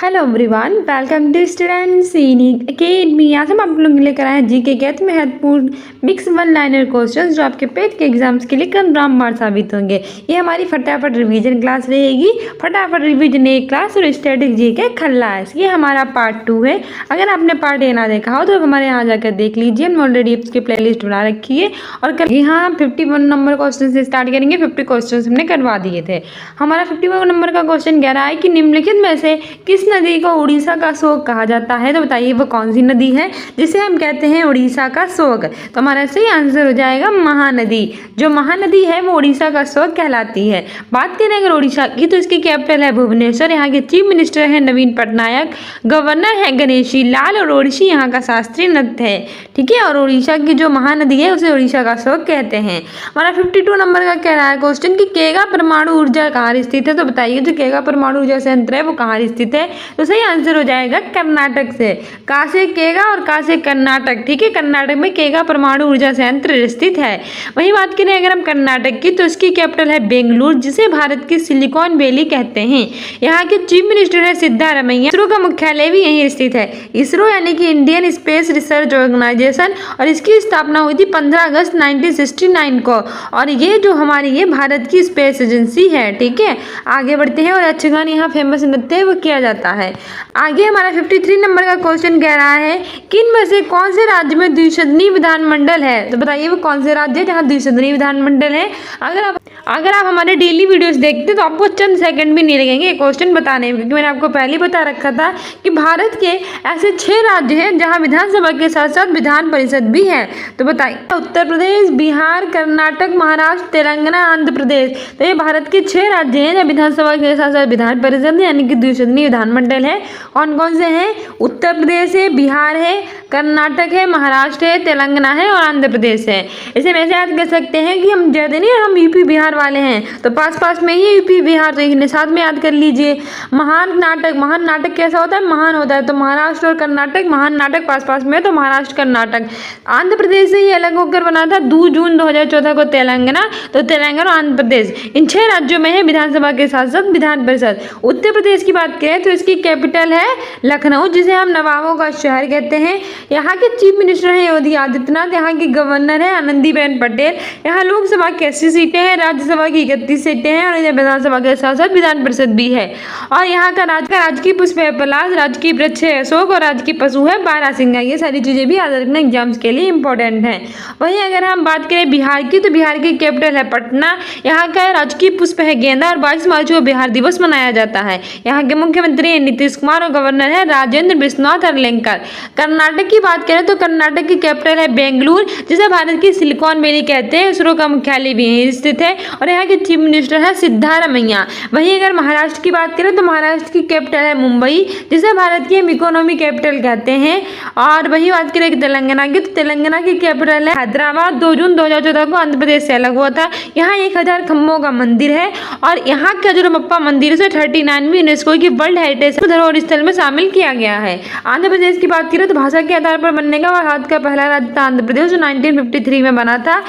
Hello everyone, welcome to students in academy. आज हम आप लोग लेकर आए हैं जीके के अति महत्वपूर्ण मिक्स वन लाइनर क्वेश्चंस जो आपके पेट के एग्जाम्स के लिए रामबाण साबित होंगे। ये हमारी फटाफट रिवीजन क्लास रहेगी। फटाफट रिवीजन एक क्लास और स्टैटिक जीके खल्लास, ये हमारा पार्ट 2 है। अगर आपने पार्ट ए ना देखा हो तो हमारे यहाँ जाकर देख लीजिए, हमने ऑलरेडी उसकी प्ले लिस्ट बना रखी है। और यहाँ हम 51 नंबर क्वेश्चन से स्टार्ट करेंगे। 50 क्वेश्चन हमने करवा दिए थे। हमारा 51 नंबर का क्वेश्चन कह रहा है कि निम्नलिखित में से किस नदी को उड़ीसा का शोक कहा जाता है। तो बताइए वो कौन सी नदी है जिसे हम कहते हैं उड़ीसा का शोक। तो हमारा सही आंसर हो जाएगा महानदी। जो महानदी है वो उड़ीसा का शोक कहलाती है। बात करें अगर उड़ीसा की तो इसकी कैपिटल है भुवनेश्वर। यहाँ के चीफ मिनिस्टर है नवीन पटनायक, गवर्नर है गणेशी लाल और ओडिसी यहाँ का शास्त्रीय नृत्य है। ठीक है, और उड़ीसा की जो महानदी है उसे उड़ीसा का शोक कहते हैं। हमारा 52 नंबर का कह रहा है क्वेश्चन कि केगा परमाणु ऊर्जा कहाँ स्थित है। तो बताइए जो केगा परमाणु ऊर्जा संयंत्र है वो कहाँ स्थित है। तो सही आंसर हो जाएगा कर्नाटक से। का से केगा और का से कर्नाटक। ठीक है, कर्नाटक में केगा परमाणु ऊर्जा संयंत्र स्थित है। वही बात करें अगर हम कर्नाटक की तो इसकी कैपिटल है बेंगलुरु, जिसे भारत की सिलिकॉन वैली कहते हैं। यहाँ के चीफ मिनिस्टर है सिद्धारमैया। इसरो का मुख्यालय भी यहीं स्थित है। इसरो यानी कि इंडियन स्पेस रिसर्च ऑर्गेनाइजेशन, और इसकी स्थापना हुई थी 15 अगस्त 1969 को। और ये जो हमारी ये भारत की स्पेस एजेंसी है। ठीक है, आगे बढ़ते हैं। और यक्षगान यहाँ फेमस नृत्य है वो किया जाता है। आगे हमारा 53 नंबर का क्वेश्चन कह रहा है कि इनमें से कौन से राज्य में द्विसदनीय विधानमंडल है। तो बताइए वो कौन से राज्य है जहाँ द्विसदनीय विधानमंडल है। अगर आप हमारे डेली वीडियोस देखते तो आपको चंद सेकंड भी नहीं लगेंगे क्वेश्चन बताने में, क्योंकि मैंने आपको पहले ही बता रखा था कि भारत के ऐसे 6 राज्य हैं जहाँ विधानसभा के साथ साथ विधान परिषद भी है। तो बताइए उत्तर प्रदेश, बिहार, कर्नाटक, महाराष्ट्र, तेलंगाना, आंध्र प्रदेश। तो ये भारत के 6 राज्य हैं जहाँ विधानसभा के साथ साथ विधान परिषद यानी कि द्विसदनीय विधानमंडल है। कौन कौन से हैं? उत्तर प्रदेश है, बिहार है, कर्नाटक है, महाराष्ट्र है, तेलंगाना है और आंध्र प्रदेश है। इसे वैसे याद कर सकते हैं कि हम ज्यादा नहीं, हम यूपी बिहार वाले हैं तो पास में ही यूपी बिहार, तो इन्हें साथ में याद कर लीजिए। महान नाटक कैसा होता है? महान होता है। तो महाराष्ट्र और कर्नाटक, महान नाटक पास में है तो महाराष्ट्र कर्नाटक। आंध्र प्रदेश से ये अलग होकर बना था 2 जून 2014 को तेलंगाना, तो तेलंगाना और आंध्र प्रदेश इन 6 राज्यों में है विधानसभा के साथ साथ विधान परिषद। उत्तर प्रदेश की बात करें तो इसकी कैपिटल है लखनऊ, जिसे हम नवाबों का शहर कहते हैं। यहाँ के चीफ मिनिस्टर है योगी आदित्यनाथ। यहाँ की गवर्नर है आनंदीबेन पटेल। यहाँ लोकसभा की 80 सीटें हैं, राज्यसभा की 31 सीटें हैं और विधानसभा के साथ साथ विधान परिषद भी है। और यहाँ का राजकीय पुष्प है पलाश, राजकीय वृक्ष है अशोक और राजकीय पशु है बारहसिंगा। ये सारी चीजें भी याद रखना एग्जाम्स के लिए इंपॉर्टेंट है। वहीं अगर हम बात करें बिहार की तो बिहार की कैपिटल है पटना। यहाँ का राजकीय पुष्प है गेंदा और 22 मार्च को बिहार दिवस मनाया जाता है। यहाँ के मुख्यमंत्री है नीतीश कुमार और गवर्नर है राजेंद्र विश्वनाथ अरलेंकर। कर्नाटक की बात करें तो कर्नाटक की कैपिटल है बेंगलुरु, जिसे भारत की सिलिकॉन वैली कहते हैं। इसरो का मुख्यालय भी यहीं स्थित है और यहाँ के चीफ मिनिस्टर है सिद्धारमैया। वहीं अगर महाराष्ट्र की बात करें तो महाराष्ट्र की कैपिटल है मुंबई, जिसे भारत की इकोनॉमी कैपिटल कहते हैं। और वही बात करें तेलंगाना की तो तेलंगाना की कैपिटल है हैदराबाद। 2 जून 2014 को आंध्र प्रदेश से अलग हुआ था। यहाँ 1000 खम्भों का मंदिर है और यहाँ के अजरमप्पा मंदिर से 39वीं यूनेस्को की वर्ल्ड हेरिटेज धरोहर स्थल में शामिल किया गया है। आंध्र प्रदेश की बात करें तो भाषा के आधार पर बनने का भारत का पहला राज्य था आंध्र प्रदेश, जो 1953 में बना था।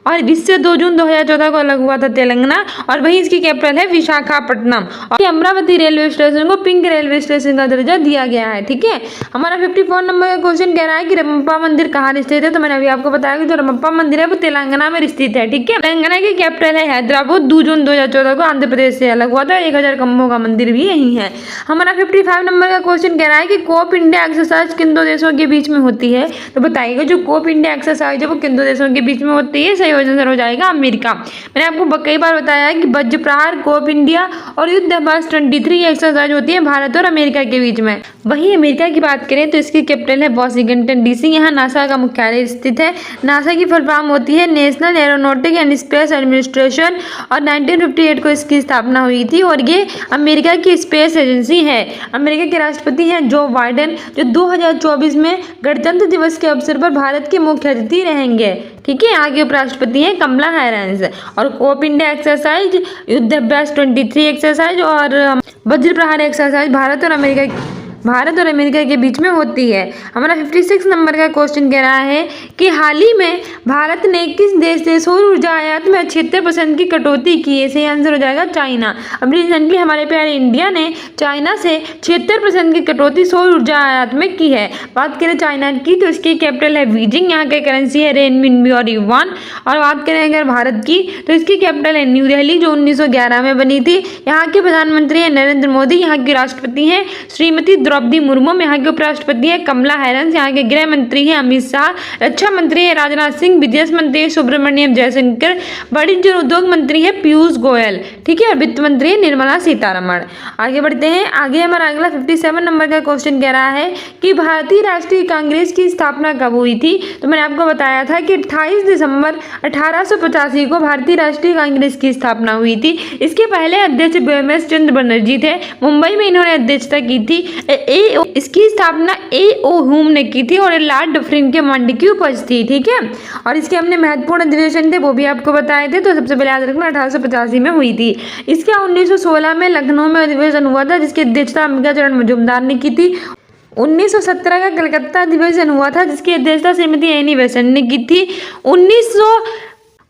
और इससे 2 जून 2014 को अलग हुआ था तेलंगाना। और वहीं इसकी कैपिटल है विशाखापट्टनम। और अमरावती रेलवे स्टेशन को पिंक रेलवे स्टेशन का दर्जा दिया गया है। ठीक है, हमारा 54 नंबर का क्वेश्चन कह रहा है कि रमप्पा मंदिर कहाँ स्थित है। तो मैंने अभी आपको बताया कि जो रमप्पा मंदिर है वो तेलंगाना में स्थित है। ठीक है, तेलंगाना की कैपिटल है हैदराबाद। 2 जून 2014 को आंध्र प्रदेश से अलग हुआ था। 1000 खम्भों का मंदिर भी यही है। हमारा 55 नंबर का क्वेश्चन कह रहा है कि कोप इंडिया एक्सरसाइज किन 2 देशों के बीच में होती है। तो बताइएगा जो कोप इंडिया एक्सरसाइज है वो किन 2 देशों के बीच में होती है। सही आंसर हो जाएगा अमेरिका। मैंने आपको कई बार बताया है कि वज्र प्रहार, कोप इंडिया और युद्ध अभ्यास 23 एक्सरसाइज होती है भारत और अमेरिका के बीच में। वहीं अमेरिका की बात करें तो इसकी कैपिटल है वाशिंगटन डीसी। यहाँ नासा का मुख्यालय स्थित है। नासा की फुल फॉर्म होती है national aeronautic and space administration और 1958 को इसकी स्थापना हुई थी। और ये अमेरिका की स्पेस एजेंसी है। अमेरिका के राष्ट्रपति हैं जो बाइडेन, जो 2024 में गणतंत्र दिवस के अवसर पर भारत के मुख्य अतिथि रहेंगे। ठीक है, आगे उपराष्ट्रपति हैं कमला हैरिस। और कोप इंडिया एक्सरसाइज, युद्ध अभ्यास 23 एक्सरसाइज और वज्र प्रहार एक्सरसाइज भारत और अमेरिका भारत और अमेरिका के बीच में होती है। हमारा 56 नंबर का क्वेश्चन कह रहा है कि हाल ही में भारत ने किस देश से सौर ऊर्जा आयात में 76% की कटौती की है? सही आंसर हो जाएगा चाइना। अब रिसेंटली हमारे प्यारे इंडिया ने चाइना से 76% की कटौती सौर ऊर्जा आयात में की है। बात करें चाइना की तो इसकी कैपिटल है बीजिंग, यहाँ की करेंसी है रेनमिनबी और युआन। और बात करें अगर भारत की तो इसकी कैपिटल है न्यू दिल्ली, जो 1911 में बनी थी। यहाँ के प्रधानमंत्री है नरेंद्र मोदी, यहाँ की राष्ट्रपति हैं श्रीमती द्रौपदी मुर्मू, यहाँ के उपराष्ट्रपति है कमला हैरिस, यहाँ के गृह मंत्री है अमित शाह, रक्षा मंत्री है राजनाथ सिंह, विदेश मंत्री है सुब्रमण्यम जयशंकर, वाणिज्य और उद्योग मंत्री है पीयूष गोयल, ठीक है, और वित्त मंत्री है निर्मला सीतारमण। आगे बढ़ते हैं। आगे हमारा अगला 57 नंबर का क्वेश्चन कह रहा है कि भारतीय राष्ट्रीय कांग्रेस की स्थापना कब हुई थी? तो मैंने आपको बताया था कि 28 दिसंबर 1885 को भारतीय राष्ट्रीय कांग्रेस की स्थापना हुई थी। इसके पहले अध्यक्ष बीएमएस चंद्र बनर्जी थे, मुंबई में इन्होंने अध्यक्षता की थी। इसकी स्थापना A.O. ह्यूम ने की थी और लॉर्ड डफरिन के मंडी की उपज थी, ठीक है। और इसके हमने महत्वपूर्ण अधिवेशन थे वो भी आपको बताए थे। तो सबसे पहले याद रखना 1885 में हुई थी। इसका 1916 में लखनऊ में अधिवेशन हुआ था, जिसकी अध्यक्षता अंबिका चरण मजूमदार ने की थी। 1917 का कलकत्ता अधिवेशन हुआ था, जिसकी अध्यक्षता श्रीमती एनी बेसेंट ने की थी।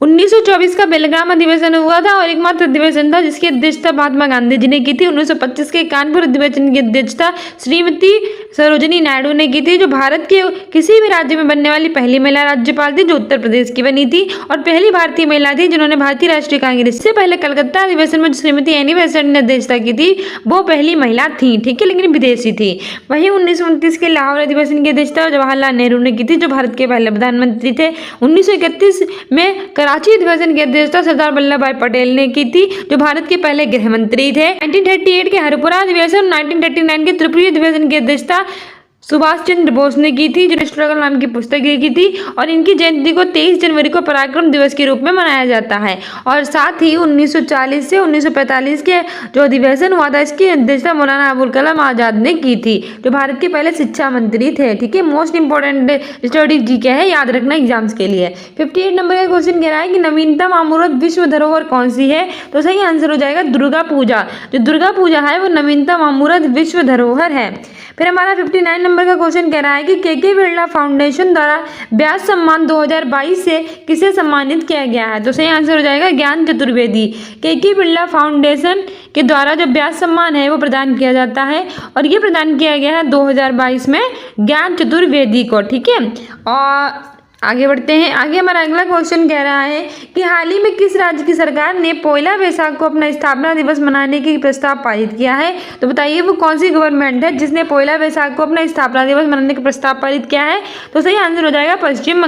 1924 का बेलगाम अधिवेशन हुआ था और एकमात्र अधिवेशन था जिसकी अध्यक्षता महात्मा गांधी जी ने की थी। 1925 के कानपुर अधिवेशन की अध्यक्षता श्रीमती सरोजिनी नायडू ने की थी, जो भारत के किसी भी राज्य में बनने वाली पहली महिला राज्यपाल थी, जो उत्तर प्रदेश की बनी थी और पहली भारतीय महिला थी जिन्होंने भारतीय राष्ट्रीय कांग्रेस से पहले कलकत्ता अधिवेशन में श्रीमती एनी बेसेंट ने अध्यक्षता की थी, वो पहली महिला थी, ठीक है, लेकिन विदेशी थी। वहीं 1929 के लाहौर अधिवेशन की अध्यक्षता जवाहरलाल नेहरू ने की थी, जो भारत के पहले प्रधानमंत्री थे। 1931 में कराची अधिवेशन की अध्यक्षता सरदार वल्लभ भाई पटेल ने की थी, जो भारत के पहले गृह मंत्री थे। 1938 के हरपुरा अधिवेशन, 1939 के त्रिपुरी अधिवेशन की अध्यक्षता सुभाष चंद्र बोस ने की थी, जो स्ट्रगल नाम की पुस्तक लिखी थी। और इनकी जयंती को 23 जनवरी को पराक्रम दिवस के रूप में मनाया जाता है। और साथ ही 1940 से 1945 के जो अधिवेशन हुआ था, इसकी अध्यक्षता मौलाना अबुल कलाम आजाद ने की थी, जो भारत के पहले शिक्षा मंत्री थे, ठीक है। मोस्ट इंपॉर्टेंट स्टडी जीके है, याद रखना एग्जाम्स के लिए। 58 नंबर का क्वेश्चन कह रहा है कि नवीनतम अमूर्त विश्व धरोहर कौन सी है? तो सही आंसर हो जाएगा दुर्गा पूजा। जो दुर्गा पूजा है वो नवीनतम अमूर्त विश्व धरोहर है। फिर हमारा 59 नंबर का क्वेश्चन कह रहा है कि के बिरला फाउंडेशन द्वारा व्यास सम्मान 2022 से किसे सम्मानित किया गया है? तो सही आंसर हो जाएगा ज्ञान चतुर्वेदी। के बिरला फाउंडेशन के द्वारा जो व्यास सम्मान है वो प्रदान किया जाता है और ये प्रदान किया गया है 2022 में ज्ञान चतुर्वेदी को, ठीक है। और आगे बढ़ते हैं। आगे हमारा अगला क्वेश्चन कह रहा है कि हाल ही में किस राज्य की सरकार ने पहला वैशाख को अपना स्थापना दिवस मनाने की प्रस्ताव पारित किया है? तो बताइए वो कौन सी गवर्नमेंट है जिसने पहला वैशाख को अपना स्थापना दिवस मनाने का प्रस्ताव पारित किया है? तो सही आंसर हो जाएगा पश्चिम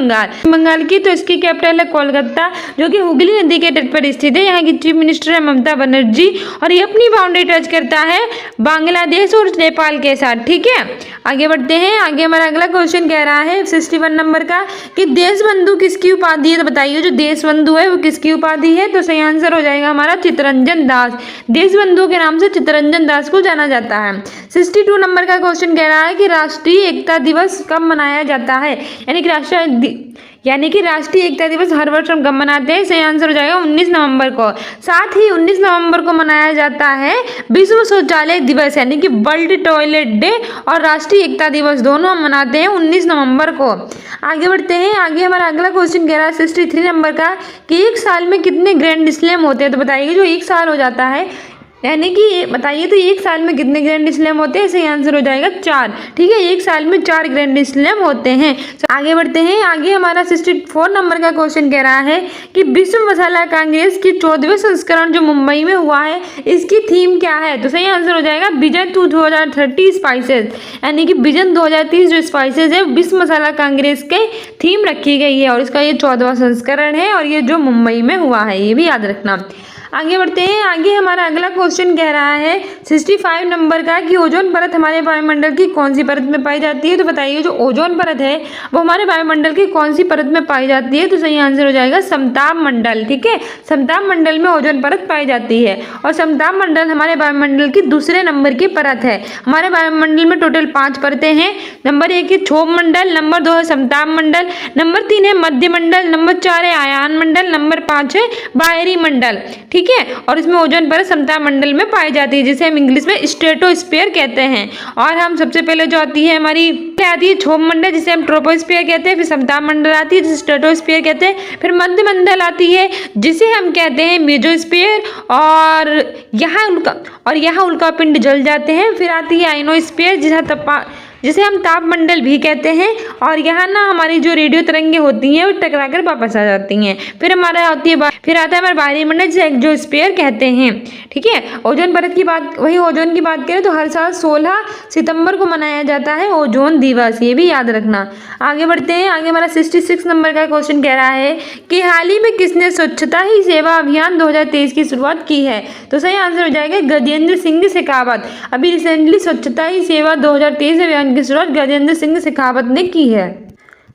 बंगाल की। तो इसकी कैपिटल है कोलकाता, जो कि हुगली नदी के तट पर स्थित है। यहाँ की चीफ मिनिस्टर है ममता बनर्जी और ये अपनी बाउंड्री टच करता है बांग्लादेश और नेपाल के साथ, ठीक है। आगे बढ़ते हैं। आगे हमारा अगला क्वेश्चन कह रहा है 61 नंबर का कि देशबंधु किसकी उपाधि है? तो बताइए जो देशबंधु है वो किसकी उपाधि है? तो सही आंसर हो जाएगा हमारा चित्तरंजन दास। देशबंधु के नाम से चित्तरंजन दास को जाना जाता है। 62 नंबर का क्वेश्चन कह रहा है कि राष्ट्रीय एकता दिवस कब मनाया जाता है? यानी कि राष्ट्रीय एकता दिवस हर वर्ष हम कब मनाते हैं? सही आंसर हो जाएगा 19 नवंबर को। साथ ही 19 नवंबर को मनाया जाता है विश्व शौचालय दिवस, यानी कि वर्ल्ड टॉयलेट डे, और राष्ट्रीय एकता दिवस दोनों हम मनाते हैं 19 नवंबर को। आगे बढ़ते हैं। आगे हमारा अगला क्वेश्चन कह रहा है 63 नंबर का कि एक साल में कितने ग्रैंड स्लैम होते हैं? तो बताइए जो एक साल हो जाता है, यानी कि बताइए तो एक साल में कितने ग्रैंड स्लैम होते हैं? सही आंसर हो जाएगा 4, ठीक है। एक साल में 4 ग्रैंड स्लैम होते हैं। आगे बढ़ते हैं। आगे हमारा 64 नंबर का क्वेश्चन कह रहा है कि विश्व मसाला कांग्रेस की 14वें संस्करण जो मुंबई में हुआ है, इसकी थीम क्या है? तो सही आंसर हो जाएगा विजन 2030 स्पाइसेस, यानी कि विजन 2030 जो स्पाइसेस है विश्व मसाला कांग्रेस के थीम रखी गई है और इसका ये 14वां संस्करण है और ये जो मुंबई में हुआ है, ये भी याद रखना। आगे बढ़ते हैं। आगे हमारा अगला क्वेश्चन कह रहा है 65 नंबर का कि ओजोन परत हमारे वायुमंडल की कौन सी परत में पाई जाती है? तो बताइए जो ओजोन परत है वो हमारे वायुमंडल की कौन सी परत में पाई जाती है? तो सही आंसर हो जाएगा समताप मंडल, ठीक है। समताप मंडल में ओजोन परत पाई जाती है और समताप मंडल हमारे वायुमंडल की दूसरे नंबर की परत है। हमारे वायुमंडल में टोटल 5 परतें हैं। नंबर 1 है क्षोभ मंडल, नंबर 2 है समताप मंडल, नंबर 3 है मध्य मंडल, नंबर 4 है आयान मंडल, नंबर 5 है बाहरी मंडल, ठीक ठीक है, और इसमें ओजोन परत समताप मंडल में पाई जाती है, जिसे हम इंग्लिश में स्ट्रेटोस्फीयर कहते हैं। और हम सबसे पहले जो आती है हमारी आती है क्षोभ मंडल, जिसे हम ट्रोपोस्फीयर कहते हैं, फिर समताप मंडल आती है जिसे स्ट्रेटोस्फीयर कहते हैं, फिर मध्य मंडल आती है जिसे हम कहते हैं मेसोस्फीयर, और यहाँ उल्कापिंड जल जाते हैं। फिर आती है आयनोस्फीयर जिसे हम तापमंडल भी कहते हैं, और यहाँ ना हमारी जो रेडियो तरंगें होती हैं वो टकराकर वापस आ जाती हैं। फिर आता है हमारा बाहरी मंडल जिसे एक्सोस्फीयर कहते हैं। ठीक है, ओजोन परत की बात, वही ओजोन की बात करें तो हर साल 16 सितंबर को मनाया जाता है ओजोन दिवस, ये भी याद रखना। आगे बढ़ते हैं, आगे हमारा 66 नंबर का क्वेश्चन कह रहा है कि हाल ही में किसने स्वच्छता ही सेवा अभियान 2023 की शुरुआत की है? तो सही आंसर हो जाएगा गजेंद्र सिंह शेखावत। अभी रिसेंटली स्वच्छता ही सेवा 2023 अभियान की शुरुआत गजेंद्र सिंह शेखावत ने की है।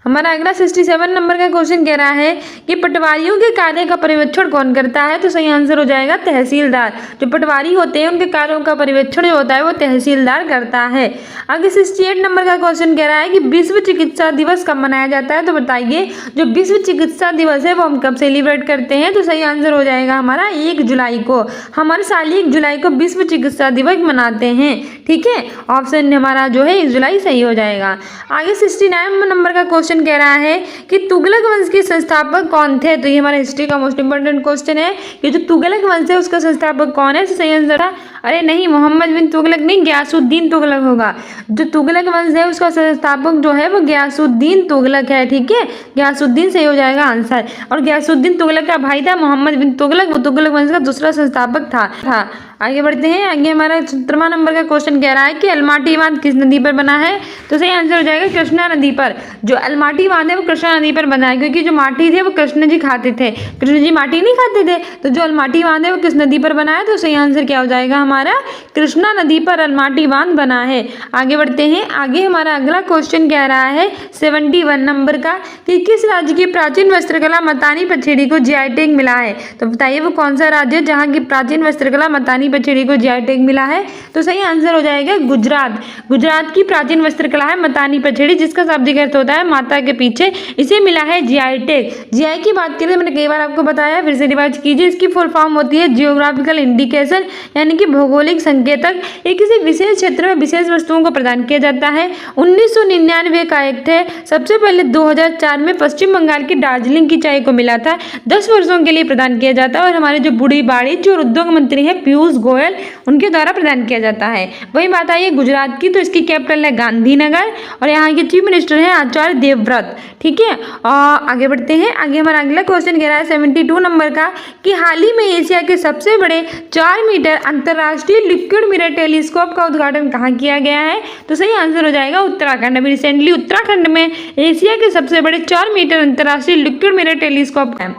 हमारा अगला 67 नंबर का क्वेश्चन कह रहा है कि पटवारियों के कार्य का पर्यवेक्षण कौन करता है? तो सही आंसर हो जाएगा तहसीलदार। जो पटवारी होते हैं उनके कार्यों का पर्यवेक्षण जो होता है वो तहसीलदार करता है। आगे 68 नंबर का क्वेश्चन कह रहा है कि विश्व चिकित्सा दिवस कब मनाया जाता है? तो बताइए, जो विश्व चिकित्सा दिवस है वो हम कब सेलिब्रेट करते हैं? तो सही आंसर हो जाएगा हमारा 1 जुलाई को। हम हर साल 1 जुलाई को विश्व चिकित्सा दिवस मनाते हैं। ठीक है, ऑप्शन हमारा जो है 1 जुलाई सही हो जाएगा। आगे 69 नंबर का क्वेश्चन कह रहा है कि तुगलक वंश के संस्थापक कौन थे? तो ये हमारा हिस्ट्री का मोस्ट इंपोर्टेंट क्वेश्चन है कि जो तुगलक वंश है उसका संस्थापक कौन है? सही आंसर था, अरे नहीं, मोहम्मद बिन तुगलक नहीं, गयासुद्दीन तुगलक होगा। जो तुगलक वंश है उसका संस्थापक जो है वो गयासुद्दीन तुगलक है। ठीक है, गयासुद्दीन सही हो जाएगा आंसर। और गयासुद्दीन तुगलक का भाई था मोहम्मद बिन तुगलक, वो तुगलक वंश का दूसरा संस्थापक था। आगे बढ़ते हैं, आगे हमारा 17वां नंबर का क्वेश्चन कह रहा है कि अलमाटी बांध किस नदी पर बना है? तो सही आंसर हो जाएगा कृष्णा नदी पर। जो अलमाटी बांध है वो कृष्णा नदी पर बना है, क्योंकि जो माटी थे वो कृष्ण जी खाते थे, कृष्ण जी माटी नहीं खाते थे, तो जो अलमाटी बांध है वो किस नदी पर बना है? तो सही आंसर क्या हो जाएगा हमारा कृष्णा नदी पर अलमाटी बांध बना है। आगे बढ़ते हैं, आगे हमारा अगला क्वेश्चन कह रहा है 71 नंबर का कि किस राज्य की प्राचीन वस्त्रकला मतानी पछेड़ी को जीआई टैग मिला है? तो बताइए वो कौन सा राज्य है जहाँ की प्राचीन वस्त्रकला मतानी पछेड़ी को जीआई टैग मिला है? तो सही आंसर हो जाएगा गुजरात। गुजरात की प्राचीन वस्त्रकला है मतानी पछेड़ी, जिसका शाब्दिक अर्थ होता है माता के पीछे, इसे मिला है जीआई टैग। जीआई की बात करें, मैंने कई बार आपको बताया, फिर से रिवाइज कीजिए। इसकी फुल फॉर्म होती है जियोग्राफिकल इंडिकेशन, यानी कि भौगोलिक संकेतक। ये किसी विशेष क्षेत्र में विशेष वस्तुओं को प्रदान किया जाता है। 1999 का एक्ट है। सबसे पहले 2004 में पश्चिम बंगाल की दार्जिलिंग की चाय को मिला था। 10 वर्षों के लिए प्रदान किया जाता है, और हमारे जो बूढ़ी वाणिज्य और उद्योग मंत्री हैं पीयूष गोयल, उनके द्वारा प्रदान किया जाता है। वही बात आई है गुजरात की, तो इसकी कैपिटल है गांधीनगर, और यहाँ के चीफ मिनिस्टर हैं आचार्य देवव्रत। ठीक है, और आगे बढ़ते हैं, आगे हमारा अगला क्वेश्चन कह रहा है 72 नंबर का कि हाल ही में एशिया के सबसे बड़े 4 मीटर अंतर्राष्ट्रीय लिक्विड मिरर टेलीस्कोप का उद्घाटन कहाँ किया गया है? तो सही आंसर हो जाएगा उत्तराखंड। अभी रिसेंटली उत्तराखंड में एशिया के सबसे बड़े 4 मीटर अंतर्राष्ट्रीय लिक्विड मिरर टेलीस्कोप का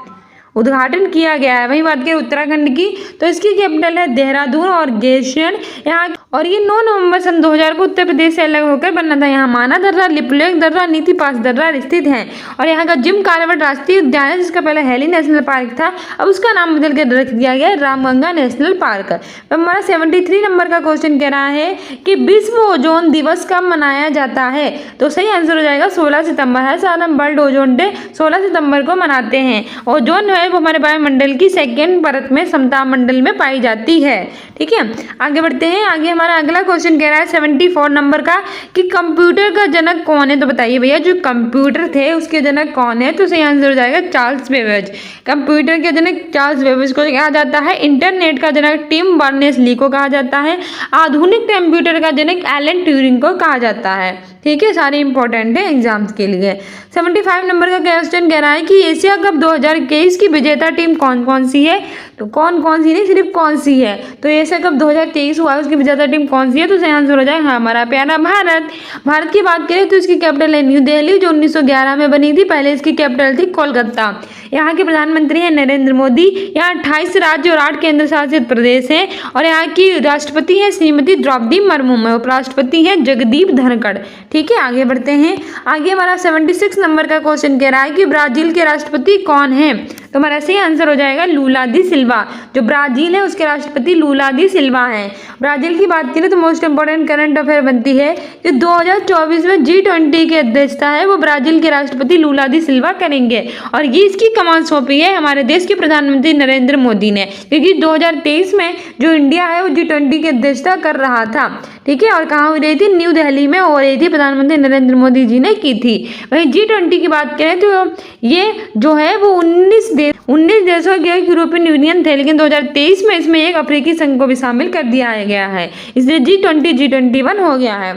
उद्घाटन किया गया है। वही बात करें उत्तराखंड की, तो इसकी कैपिटल है देहरादून और गेशियन यहाँ, और ये 9 नवंबर सन 2000 को उत्तर प्रदेश से अलग होकर बना था। यहाँ माना दर्रा, लिपुलेख दर्रा, नीति पास दर्रा स्थित है, और यहाँ का जिम कॉर्बेट राष्ट्रीय उद्यान है, जिसका पहले हेली नेशनल पार्क था, अब उसका नाम बदल कर रख दिया गया है रामगंगा नेशनल पार्क। हमारा 73 नंबर का क्वेश्चन कह रहा है कि विश्व ओजोन दिवस कब मनाया जाता है? तो सही आंसर हो जाएगा 16 सितंबर। हर साल हम वर्ल्ड ओजोन डे 16 सितंबर को मनाते हैं। ओजोन है वो हमारे वायुमंडल की सेकेंड परत में समताप मंडल में पाई जाती है। ठीक है, आगे बढ़ते हैं, आगे हमारा अगला क्वेश्चन कह रहा है 74 नंबर का कि कंप्यूटर का जनक कौन है? तो बताइए भैया, जो कंप्यूटर थे उसके जनक कौन है? तो सही आंसर हो जाएगा चार्ल्स बेबेज। कंप्यूटर के जनक चार्ल्स बेबेज को कहा जाता है। इंटरनेट का जनक टिम बर्नेस ली को कहा जाता है। आधुनिक कंप्यूटर का जनक एलन ट्यूरिंग को कहा जाता है। ठीक है, सारे इंपॉर्टेंट है एग्जाम्स के लिए। 75 नंबर का क्वेश्चन कह रहा है कि एशिया कप 2021 की विजेता टीम कौन कौन सी है? तो कौन कौन सी नहीं, सिर्फ कौन सी है। तो एशिया कप 2023 हुआ है, उसकी विजेता टीम कौन सी है? तो सही आंसर हो जाएगा हमारा प्यारा भारत। भारत की बात करें तो इसकी कैपिटल है न्यू दिल्ली, जो 1911 में बनी थी। पहले इसकी कैपिटल थी कोलकाता। यहाँ के प्रधानमंत्री हैं नरेंद्र मोदी। यहाँ 28 राज्य और 8 केंद्र शासित प्रदेश हैं, और यहाँ की राष्ट्रपति है श्रीमती द्रौपदी मुर्मू, उपराष्ट्रपति हैं जगदीप धनखड़। ठीक है, आगे बढ़ते हैं, आगे हमारा 76 नंबर का क्वेश्चन कह रहा है कि ब्राजील के राष्ट्रपति कौन है? तो हमारा सही आंसर हो जाएगा लूला दी सिल्वा। जो ब्राजील है उसके राष्ट्रपति लूला दी सिल्वा हैं। ब्राजील की बात करें तो मोस्ट इंपोर्टेंट करंट अफेयर बनती है कि 2024 में G20 की अध्यक्षता है वो ब्राजील के राष्ट्रपति लूला दी सिल्वा करेंगे, और ये इसकी कमान सौंपी है हमारे देश के प्रधानमंत्री नरेंद्र मोदी ने, क्योंकि 2023 में जो इंडिया है वो G20 की अध्यक्षता कर रहा था। ठीक है, और कहाँ हो रही थी? न्यू दिल्ली में हो रही थी, प्रधानमंत्री नरेंद्र मोदी जी ने की थी। वहीं G20 की बात करें तो ये जो है वो 19 देशों के यूरोपियन यूनियन थे, लेकिन 2023 में इसमें एक अफ्रीकी संघ को भी शामिल कर दिया गया है, इसलिए G21 हो गया है।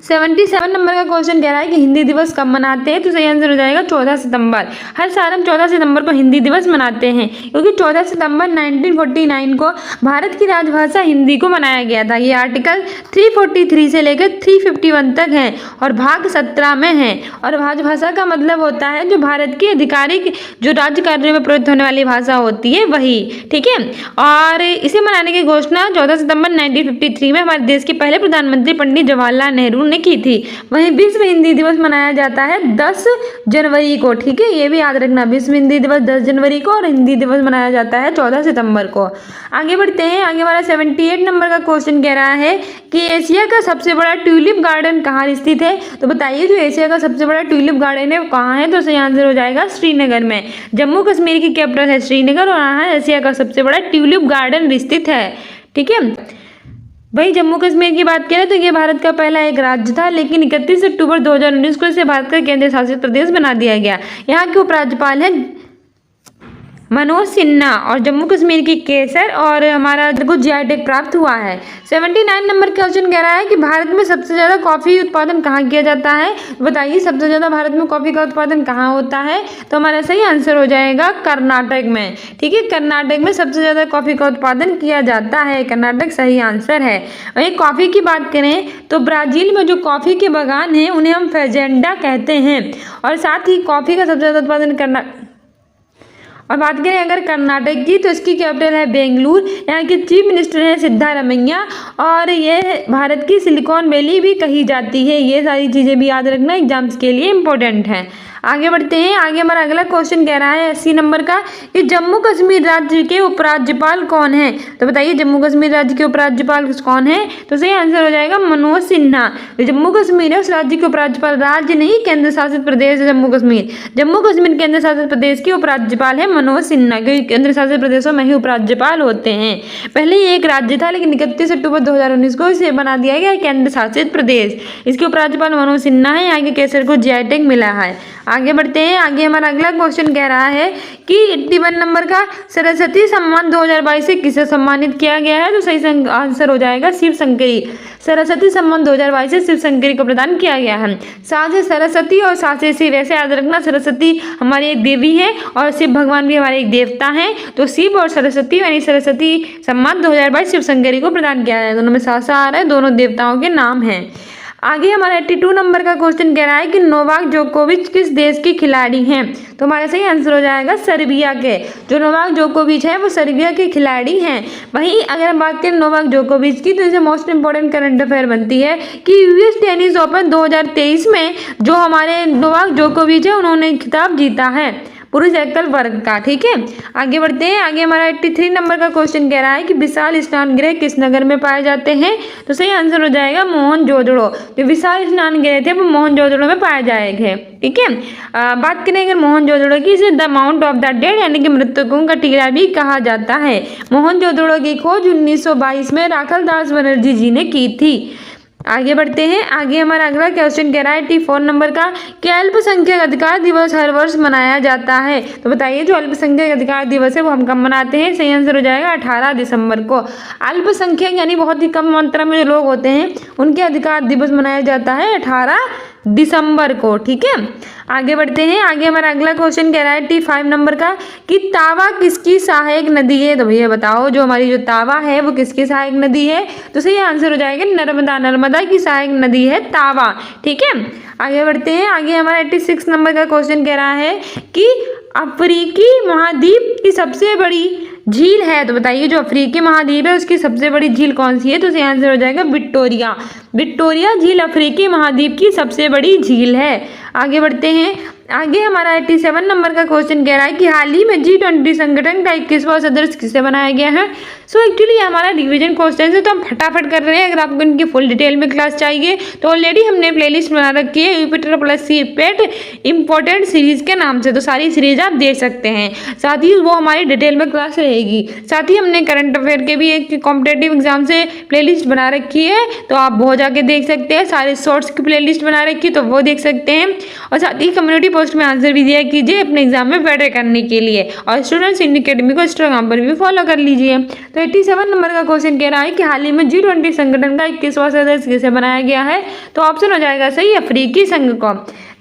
77 नंबर का क्वेश्चन कह रहा है कि हिंदी दिवस कब मनाते हैं? तो सही आंसर हो जाएगा 14 सितंबर। हर साल हम 14 सितंबर को हिंदी दिवस मनाते हैं, क्योंकि 14 सितंबर 1949 को भारत की राजभाषा हिंदी को मनाया गया था। ये आर्टिकल 343 से लेकर 351 तक है और भाग 17 में है। और राजभाषा का मतलब होता है जो भारत की आधिकारिक जो राज्य कार्यों में प्रयुक्त होने वाली भाषा होती है वही। ठीक है, और इसे मनाने की घोषणा 14 सितंबर 1953 में हमारे देश के पहले प्रधानमंत्री पंडित जवाहरलाल नेहरू की थी। वहीं विश्व हिंदी दिवस मनाया जाता है 10 जनवरी को। ठीक है, ये भी याद रखना, विश्व हिंदी दिवस 10 जनवरी को और हिंदी दिवस मनाया जाता है 14 सितंबर को। आगे बढ़ते हैं, आगे हमारा 78 नंबर का क्वेश्चन कह रहा है कि एशिया का सबसे बड़ा ट्यूलिप गार्डन कहाँ स्थित है? तो बताइए जो एशिया का सबसे बड़ा ट्यूलिप गार्डन है वो कहाँ है? तो सही आंसर हो जाएगा श्रीनगर में। जम्मू कश्मीर की कैपिटल है श्रीनगर और यहाँ एशिया का सबसे बड़ा ट्यूलिप गार्डन स्थित है। ठीक है, वही जम्मू कश्मीर की बात करें तो ये भारत का पहला एक राज्य था, लेकिन 31 अक्टूबर 2019 को इसे भारत का केंद्र शासित प्रदेश बना दिया गया। यहाँ के उपराज्यपाल हैं मनोज सिन्हा और जम्मू कश्मीर की केसर और हमारा को जीआई टैग प्राप्त हुआ है। 79 नंबर क्वेश्चन कह रहा है कि भारत में सबसे ज़्यादा कॉफ़ी उत्पादन कहाँ किया जाता है? बताइए सबसे ज़्यादा भारत में कॉफ़ी का उत्पादन कहाँ होता है? तो हमारा सही आंसर हो जाएगा कर्नाटक में। ठीक है, कर्नाटक में सबसे ज़्यादा कॉफ़ी का उत्पादन किया जाता है, कर्नाटक सही आंसर है। वहीं कॉफ़ी की बात करें तो ब्राज़ील में जो कॉफ़ी के बागान हैं उन्हें हम फेजेंडा कहते हैं और साथ ही कॉफ़ी का सबसे ज़्यादा उत्पादन करना। और बात करें अगर कर्नाटक की तो इसकी कैपिटल है बेंगलुरु। यहाँ के चीफ मिनिस्टर हैं सिद्धारमैया और ये भारत की सिलिकॉन वैली भी कही जाती है। ये सारी चीज़ें भी याद रखना, एग्जाम्स के लिए इम्पोर्टेंट हैं। आगे बढ़ते हैं, आगे हमारा अगला क्वेश्चन कह रहा है 80 नंबर का कि जम्मू कश्मीर राज्य के उपराज्यपाल कौन है? तो बताइए जम्मू कश्मीर राज्य के उपराज्यपाल कौन है? तो सही आंसर हो जाएगा मनोज सिन्हा। जम्मू कश्मीर है उस राज्य के उपराज्यपाल, राज्य नहीं केंद्र शासित प्रदेश है जम्मू कश्मीर। जम्मू कश्मीर केंद्र शासित प्रदेश के उपराज्यपाल है मनोज सिन्हा, क्योंकि केंद्र शासित प्रदेशों में ही उपराज्यपाल होते हैं। पहले ये एक राज्य था, लेकिन 31 अक्टूबर 2019 को इसे बना दिया गया केंद्र शासित प्रदेश। इसके उपराज्यपाल मनोज सिन्हा है। यहाँ के केसर को जीआई टैग मिला है। आगे बढ़ते हैं, आगे हमारा अगला क्वेश्चन कह रहा है कि 81 नंबर का सरस्वती सम्मान 2022 से किसे सम्मानित किया गया है? तो सही आंसर हो जाएगा शिव शंकरी। सरस्वती सम्मान 2022 से शिव शंकरी को प्रदान किया गया है। सा से सरस्वती और सा से शिव, ऐसे याद रखना, सरस्वती हमारी एक देवी है और शिव भगवान भी हमारे एक देवता हैं। तो शिव और सरस्वती यानी सरस्वती सम्मान 2022 शिव शंकरी को प्रदान किया है। दोनों में सा आ रहा है, दोनों देवताओं के नाम हैं। आगे हमारा 82 नंबर का क्वेश्चन कह रहा है कि नोवाक जोकोविच किस देश के खिलाड़ी हैं? तो हमारा सही आंसर हो जाएगा सर्बिया के। जो नोवाक जोकोविच है वो सर्बिया के खिलाड़ी हैं। वहीं अगर हम बात करें नोवाक जोकोविच की, तो इसे मोस्ट इंपॉर्टेंट करंट अफेयर बनती है कि यूएस टेनिस ओपन 2023 में जो हमारे नोवाक जोकोविच है उन्होंने खिताब जीता है पुरुष एकल वर्ग का। ठीक है, आगे बढ़ते हैं, आगे हमारा 83 नंबर का क्वेश्चन कह रहा है कि विशाल स्नान गृह किस नगर में पाए जाते हैं? तो सही आंसर हो जाएगा मोहनजोदड़ो। जो विशाल स्नान गृह थे वो मोहनजोदड़ो में पाए जाएंगे। ठीक है, बात करें अगर मोहनजोदड़ो की, इसे the mount of the dead यानी कि मृतकों का टीला भी कहा जाता है। मोहनजोदड़ो की खोज 1922 में राखल दास बनर्जी जी ने की थी। आगे बढ़ते हैं, आगे हमारा अगला क्वेश्चन कह रहा है 84 नंबर का कि अल्पसंख्यक अधिकार दिवस हर वर्ष मनाया जाता है। तो बताइए जो अल्पसंख्यक अधिकार दिवस है वो हम कब मनाते हैं? सही आंसर हो जाएगा 18 दिसंबर को। अल्पसंख्यक यानी बहुत ही कम मात्रा में जो लोग होते हैं उनके अधिकार दिवस मनाया जाता है 18 दिसंबर को। ठीक है, आगे बढ़ते हैं, आगे हमारा अगला क्वेश्चन कह रहा है 85 नंबर का कि तावा किसकी सहायक नदी है? तो भैया बताओ जो हमारी जो तावा है वो किसकी सहायक नदी है? तो सही आंसर हो जाएगा नर्मदा। नर्मदा की सहायक नदी है तावा। ठीक है, आगे बढ़ते हैं, आगे हमारा 86 नंबर का क्वेश्चन कह रहा है कि अफ्रीकी महाद्वीप की सबसे बड़ी झील है। तो बताइए जो अफ्रीकी महाद्वीप है उसकी सबसे बड़ी झील कौन सी है? तो सही आंसर हो जाएगा विक्टोरिया। विक्टोरिया झील अफ्रीकी महाद्वीप की सबसे बड़ी झील है। आगे बढ़ते हैं, आगे हमारा 87 नंबर का क्वेश्चन कह रहा है कि हाल ही में G20 संगठन का 21वां सदस्य किसे बनाया गया है। सो एक्चुअली हमारा रिवीजन क्वेश्चन है तो हम फटाफट कर रहे हैं। अगर आपको इनकी फुल डिटेल में क्लास चाहिए तो ऑलरेडी हमने प्लेलिस्ट बना रखी है यूपिटर प्लस सीपेट इंपॉर्टेंट सीरीज के नाम से, तो सारी सीरीज आप देख सकते हैं। साथ ही वो हमारी डिटेल में क्लास रहेगी। साथ ही हमने करंट अफेयर के भी एक कॉम्पिटेटिव एग्जाम से प्लेलिस्ट बना रखी है, तो आप वो जाके देख सकते हैं। सारे शॉर्ट्स की प्लेलिस्ट बना रखी है तो वो देख सकते हैं। और साथ ही कम्युनिटी पोस्ट में आंसर भी दिया कीजिए अपने एग्जाम में बेटर करने के लिए। और स्टूडेंट्स इन अकेडमी को इंस्टाग्राम पर भी फॉलो कर लीजिए। तो 87 नंबर का क्वेश्चन कह रहा है कि हाल ही में G20 संगठन का 21वां सदस्य किसे बनाया गया है। तो ऑप्शन हो जाएगा सही अफ्रीकी संघ को।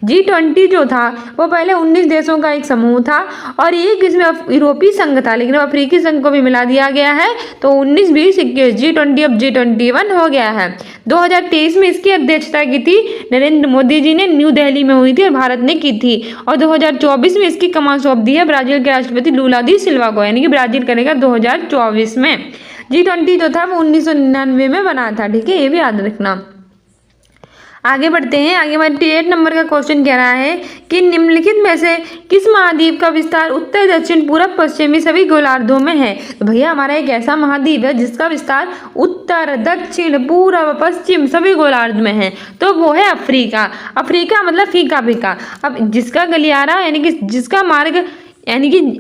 G20 जो था वो पहले 19 देशों का एक समूह था और एक इसमें यूरोपीय संघ था, लेकिन अफ्रीकी संघ को भी मिला दिया गया है। तो 19, 20, 21 G20 अब G21 हो गया है। 2023 में इसकी अध्यक्षता की थी नरेंद्र मोदी जी ने, न्यू दिल्ली में हुई थी और भारत ने की थी। और 2024 में इसकी कमान सौंप दी है ब्राजील के राष्ट्रपति लूला दी सिल्वा को, यानी कि ब्राजील करेगा 2024 में। G20 जो था वो 1999 में बना था, ठीक है, ये भी याद रखना। आगे बढ़ते हैं। आगे 88 नंबर का क्वेश्चन कह रहा है कि निम्नलिखित में से किस महाद्वीप का विस्तार उत्तर, दक्षिण, पूर्व, पश्चिमी सभी गोलार्धों में है। तो भैया हमारा एक ऐसा महाद्वीप है जिसका विस्तार उत्तर, दक्षिण, पूर्व, पश्चिम सभी गोलार्ध में है, तो वो है अफ्रीका। अफ्रीका मतलब फीका फीका। अब जिसका गलियारा यानी कि जिसका मार्ग यानी कि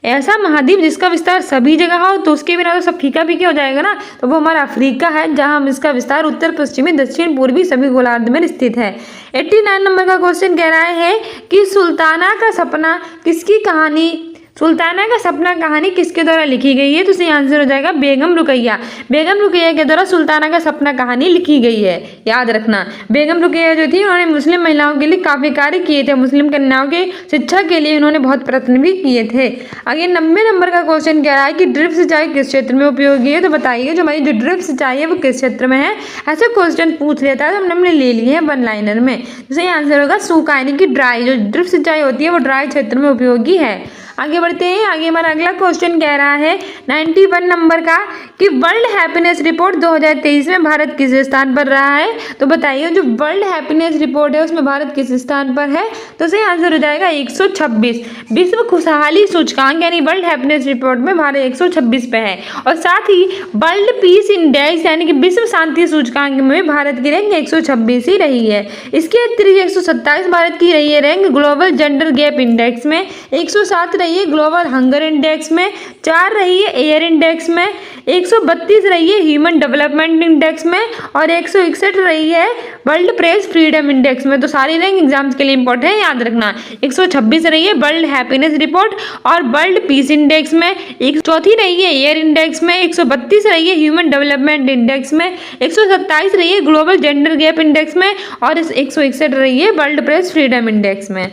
ऐसा महाद्वीप जिसका विस्तार सभी जगह हो, तो उसके बिना तो सब फीका फीका हो जाएगा ना। तो वो हमारा अफ्रीका है, जहां हम इसका विस्तार उत्तर, पश्चिमी, दक्षिण, पूर्वी सभी गोलार्ध में स्थित है। 89 नंबर का क्वेश्चन कह रहा है कि सुल्ताना का सपना किसकी कहानी सुल्ताना का सपना कहानी किसके द्वारा लिखी गई है। तो सही आंसर हो जाएगा बेगम रुकैया। बेगम रुकैया के द्वारा सुल्ताना का सपना कहानी लिखी गई है, याद रखना। बेगम रुकैया जो थी उन्होंने मुस्लिम महिलाओं के लिए काफ़ी कार्य किए थे, मुस्लिम कन्याओं के शिक्षा के लिए उन्होंने बहुत प्रयत्न भी किए थे। आगे 90 नंबर का क्वेश्चन कह रहा है कि ड्रिप सिंचाई किस क्षेत्र में उपयोगी है। तो बताइए जो हमारी जो ड्रिप सिंचाई है वो किस क्षेत्र में है। ऐसे क्वेश्चन पूछ लेता है तो हमने ले लिए हैं वन लाइनर में। तो सही आंसर होगा सूखा यानी कि ड्राई। जो ड्रिप सिंचाई होती है वो ड्राई क्षेत्र में उपयोगी है। आगे बढ़ते हैं। आगे हमारा अगला क्वेश्चन कह रहा है 91 नंबर का कि वर्ल्ड हैप्पीनेस रिपोर्ट 2023 में भारत किस स्थान पर रहा है। तो बताइए जो वर्ल्ड हैप्पीनेस रिपोर्ट है उसमें भारत किस स्थान पर है। तो सही आंसर हो जाएगा 126। विश्व खुशहाली सूचकांक यानी वर्ल्ड हैप्पीनेस रिपोर्ट में भारत 126 पे है। और साथ ही वर्ल्ड पीस इंडेक्स यानी कि विश्व शांति सूचकांक में भारत की रैंक 126 ही रही है। इसके अतिरिक्त 127 भारत की रही है rank global gender gap index में, 107 रही है ग्लोबल हंगर इंडेक्स में, 4 रही है एयर इंडेक्स में, 132 रही है ह्यूमन डेवलपमेंट इंडेक्स में और 161 रही है वर्ल्ड प्रेस फ्रीडम इंडेक्स में। तो सारी रैंक एग्जाम्स के लिए इंपॉर्टेंट है, याद रखना। 126 रही है वर्ल्ड हैप्पीनेस रिपोर्ट और वर्ल्ड पीस इंडेक्स में, 104 रही है एयर इंडेक्स में, 132 रही है ह्यूमन डेवलपमेंट इंडेक्स में, 127 रही है ग्लोबल जेंडर गैप इंडेक्स में और 161 रही है वर्ल्ड प्रेस फ्रीडम इंडेक्स में।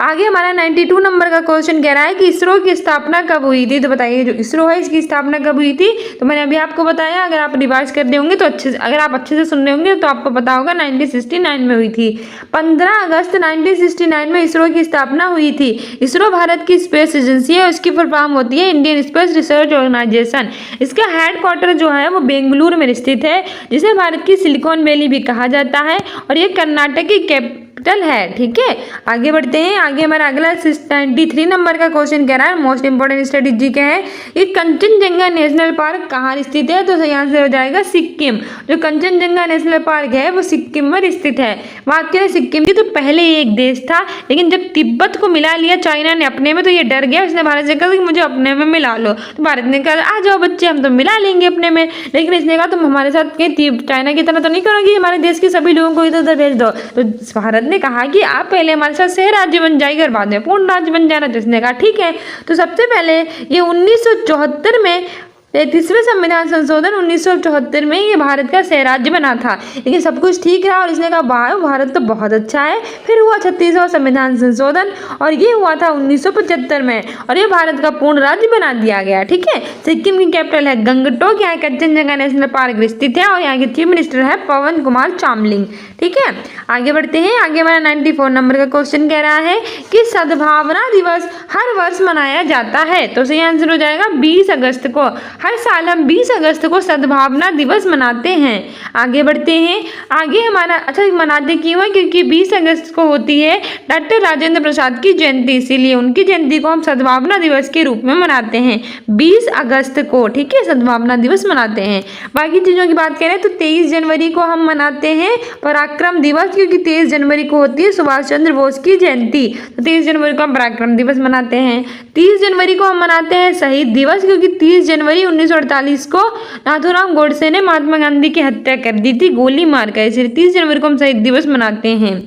आगे हमारा 92 नंबर का क्वेश्चन कह रहा है कि इसरो की स्थापना कब हुई थी। तो बताइए जो इसरो है इसकी स्थापना कब हुई थी। तो मैंने अभी आपको बताया, अगर आप रिवाइज कर रहे होंगे तो अगर आप अच्छे से सुन रहे होंगे तो आपको पता होगा 1969 में हुई थी। 15 अगस्त 1969 में इसरो की स्थापना हुई थी। इसरो भारत की स्पेस एजेंसी है, उसकी फुल फॉर्म होती है इंडियन स्पेस रिसर्च ऑर्गेनाइजेशन। इसका हेडक्वार्टर जो है वो बेंगलुरु में स्थित है, जिसे भारत की सिलिकॉन वैली भी कहा जाता है और ये कर्नाटक की कैपिटल है, ठीक है। आगे बढ़ते हैं। आगे हमारा अगला 93 नंबर का क्वेश्चन कह रहा है मोस्ट इंपोर्टेंट स्ट्रेटेजी क्या है। ये कंचनजंगा नेशनल पार्क कहाँ स्थित है। तो सही आंसर हो जाएगा सिक्किम। जो कंचनजंगा नेशनल पार्क है वो सिक्किम में स्थित है। बात करें सिक्किम की तो पहले ये एक देश था, लेकिन जब तिब्बत को मिला लिया चाइना ने अपने में तो ये डर गया। उसने भारत से कहा कि मुझे अपने में मिला लो। तो भारत ने कहा आ जाओ बच्चे हम तो मिला लेंगे अपने में, लेकिन इसने कहा तुम हमारे साथ कहीं चाइना की तरह तो नहीं करोगी, हमारे देश के सभी लोगों को इधर उधर भेज दो। तो भारत ने कहा कि आप पहले हमारे साथ सह राज्य बन जाएगा और बाद में पूर्ण राज्य बन जाना। तो इसने कहा ठीक है। तो सबसे पहले ये 1974 में 33वें संविधान संशोधन 1974 में ये भारत का सह राज्य बना था, लेकिन सब कुछ ठीक रहा और इसने कहा वाह भारत तो बहुत अच्छा है। फिर हुआ 36वां संविधान संशोधन और ये हुआ था 1975 में और ये भारत का पूर्ण राज्य बना दिया गया, ठीक है। सिक्किम की कैपिटल है गंगटोक, यहाँ कंचनजंगा नेशनल पार्क स्थित है और यहाँ के चीफ मिनिस्टर है पवन कुमार चामलिंग, ठीक है। आगे बढ़ते हैं। आगे हमारा 94 नंबर का क्वेश्चन कह रहा है कि सद्भावना दिवस हर वर्ष मनाया जाता है। तो सही आंसर हो जाएगा 20 अगस्त को। हर साल हम 20 अगस्त को सद्भावना दिवस मनाते हैं। आगे बढ़ते हैं। आगे हमारा अच्छा मनाते क्यों है, क्योंकि 20 अगस्त को होती है डॉक्टर राजेंद्र प्रसाद की जयंती, इसीलिए उनकी जयंती को हम सद्भावना दिवस के रूप में मनाते हैं 20 अगस्त को। ठीक है, सद्भावना दिवस मनाते हैं। बाकी चीज़ों की बात करें तो 23 जनवरी को हम मनाते हैं पराक्रम दिवस, क्योंकि 23 जनवरी को होती है सुभाष चंद्र बोस की जयंती, तो 23 जनवरी को हम पराक्रम दिवस मनाते हैं। 30 जनवरी को हम मनाते हैं शहीद दिवस, क्योंकि 30 जनवरी 1948 को नाथूराम गोडसे ने महात्मा गांधी की हत्या कर दी थी गोली मारकर, इसलिए 30 जनवरी को हम शहीद दिवस मनाते हैं।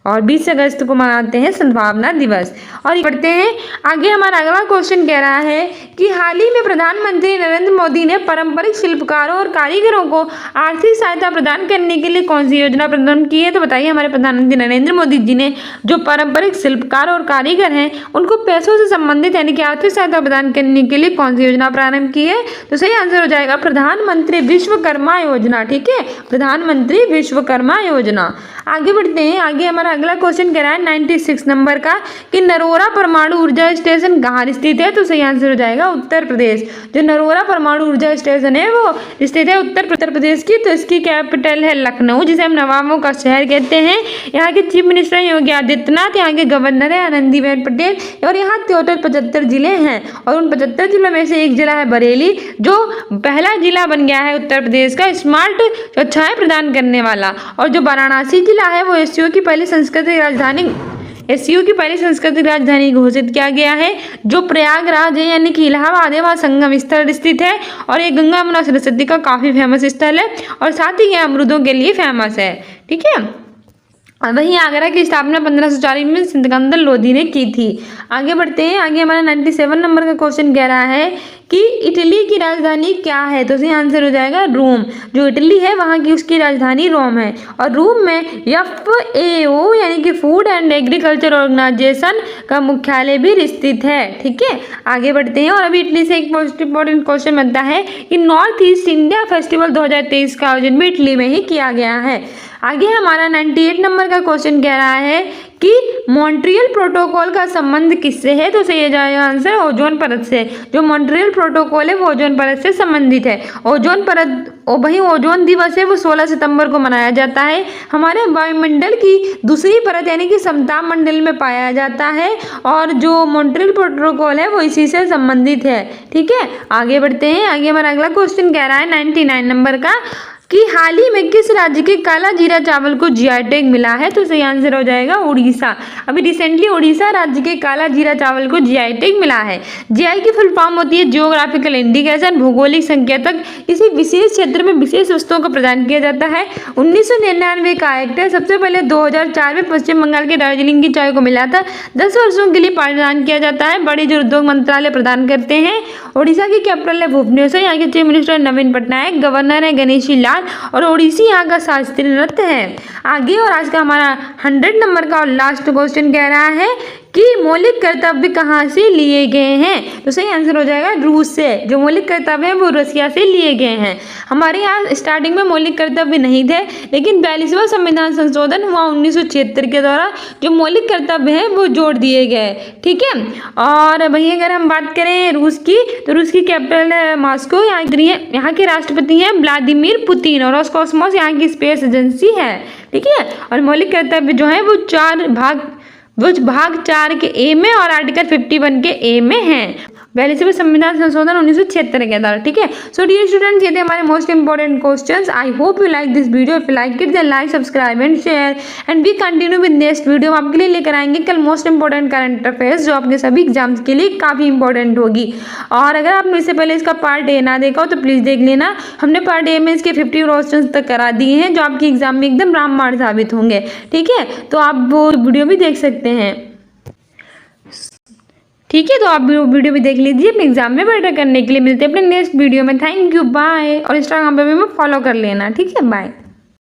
और 20 अगस्त को मनाते हैं सद्भावना दिवस। और पढ़ते हैं आगे। हमारा अगला क्वेश्चन कह रहा है कि हाल ही में प्रधानमंत्री नरेंद्र मोदी ने पारंपरिक शिल्पकारों और कारीगरों को आर्थिक सहायता प्रदान करने के लिए कौन सी योजना प्रारंभ की है। तो बताइए, हमारे प्रधानमंत्री नरेंद्र मोदी जी ने जो पारंपरिक शिल्पकार और कारीगर हैं उनको पैसों से संबंधित यानी कि आर्थिक सहायता प्रदान करने के लिए कौन सी योजना प्रारंभ की है। तो सही आंसर हो जाएगा प्रधानमंत्री विश्वकर्मा योजना। ठीक है, प्रधानमंत्री विश्वकर्मा योजना। आगे बढ़ते हैं। आगे हमारा अगला क्वेश्चन कह रहा है 96 नंबर का कि नरोरा परमाणु ऊर्जा स्टेशन कहाँ स्थित है। तो सही आंसर हो जाएगा उत्तर प्रदेश। जो नरोरा परमाणु ऊर्जा स्टेशन है वो स्थित है उत्तर प्रदेश की। तो इसकी कैपिटल है लखनऊ, जिसे हम नवाबों का शहर कहते हैं। यहाँ के चीफ मिनिस्टर योगी आदित्यनाथ, यहाँ के गवर्नर है आनंदीबेन पटेल, और यहाँ टोटल 75 जिले हैं, और उन 75 जिलों में से एक जिला है बरेली, जो पहला जिला बन गया है उत्तर प्रदेश का स्मार्ट स्वच्छताएं प्रदान करने वाला। और जो वाराणसी जिला है वो एससीओ की पहली सांस्कृतिक राजधानी घोषित किया गया है, जो प्रयागराज है यानी कि इलाहाबाद है, वहाँ संगम स्थल स्थित है, और ये गंगा यमुना सरस्वती का काफी फेमस स्थल है, और साथ ही ये अमरूदों के लिए फेमस है। ठीक है, और वहीं आगरा की स्थापना 1540 में सिकंदर लोधी ने की थी। आगे बढ़ते हैं। आगे हमारा 97 नंबर का क्वेश्चन कह रहा है कि इटली की राजधानी क्या है। तो सही आंसर हो जाएगा रोम। जो इटली है वहाँ की उसकी राजधानी रोम है, और रोम में FAO यानी कि फूड एंड एग्रीकल्चर ऑर्गेनाइजेशन का मुख्यालय भी स्थित है। ठीक है, आगे बढ़ते हैं। और अभी इटली से एक मोस्ट इंपॉर्टेंट क्वेश्चन बनता है कि नॉर्थ ईस्ट इंडिया फेस्टिवल 2023 का आयोजन भी इटली में ही किया गया है। आगे हमारा 98 नंबर का क्वेश्चन कह रहा है कि मॉन्ट्रियल प्रोटोकॉल का संबंध किससे है। तो सही जाएगा आंसर ओजोन परत से। जो मॉन्ट्रियल प्रोटोकॉल है वो ओजोन परत से संबंधित है। ओजोन परत वही ओजोन दिवस है वो 16 सितंबर को मनाया जाता है। हमारे वायुमंडल की दूसरी परत यानी कि समताप मंडल में पाया जाता है, और जो मॉन्ट्रियल प्रोटोकॉल है वो इसी से संबंधित है। ठीक है, आगे बढ़ते हैं। आगे हमारा अगला क्वेश्चन कह रहा है 99 नंबर का कि हाल ही में किस राज्य के काला जीरा चावल को जीआई टैग मिला है। तो सही आंसर हो जाएगा उड़ीसा। अभी रिसेंटली उड़ीसा राज्य के काला जीरा चावल को जीआई टैग मिला है। जीआई की फुल फॉर्म होती है जियोग्राफिकल इंडिकेशन, भौगोलिक संकेतक। इसी विशेष क्षेत्र में विशेष वस्तुओं को प्रदान किया जाता है। 1999 का एक्ट है। सबसे पहले 2004 में पश्चिम बंगाल के दार्जिलिंग की चाय को मिला था। 10 वर्षों के लिए प्रदान किया जाता है। बड़े जो उद्योग मंत्रालय प्रदान करते हैं। उड़ीसा की कैपिटल है भुवनेश्वर। यहाँ के चीफ मिनिस्टर नवीन पटनायक, गवर्नर है गणेशी लाल, और ओडिसी यहाँ का शास्त्रीय नृत्य है। आगे और आज का हमारा 100 नंबर का और लास्ट क्वेश्चन कह रहा है कि मौलिक कर्तव्य कहाँ से लिए गए हैं। तो सही आंसर हो जाएगा रूस से। जो मौलिक कर्तव्य है वो रसिया से लिए गए हैं। हमारे यहाँ स्टार्टिंग में मौलिक कर्तव्य नहीं थे, लेकिन 42वां संविधान संशोधन हुआ 1976 के द्वारा जो मौलिक कर्तव्य है वो जोड़ दिए गए। ठीक है, और वहीं अगर हम बात करें रूस की, तो रूस की कैपिटल है मॉस्को। यहाँ के राष्ट्रपति हैं व्लादिमीर पुतिन, और रोसकॉस्मोस यहाँ की स्पेस एजेंसी है। ठीक है, और मौलिक कर्तव्य जो है वो भाग 4 के ए में और आर्टिकल 51 के ए में है। 42वें संविधान संशोधन 1976 के द्वारा। ठीक है, सो डियर स्टूडेंट्स, ये थे हमारे most important questions. I hope you like this video. If you like it then like, subscribe and share, and we continue with next video. हम आपके लिए लेकर आएंगे कल मोस्ट इंपॉर्टेंट करंट अफेयर्स, जो आपके सभी एग्जाम्स के लिए काफ़ी इंपॉर्टेंट होगी। और अगर आपने इससे पहले इसका पार्ट ए ना देखा हो तो प्लीज़ देख लेना। हमने पार्ट ए में इसके 50 क्वेश्चंस तक करा दिए हैं, जो आपके एग्जाम में एकदम रामबाण साबित होंगे। ठीक है, तो आप वो वीडियो भी देख सकते हैं। ठीक है, तो आप वीडियो भी देख लीजिए अपने एग्जाम में बेटर करने के लिए। मिलते हैं अपने नेक्स्ट वीडियो में। Thank you, bye. और इंस्टाग्राम पे भी फॉलो कर लेना। ठीक है, बाय।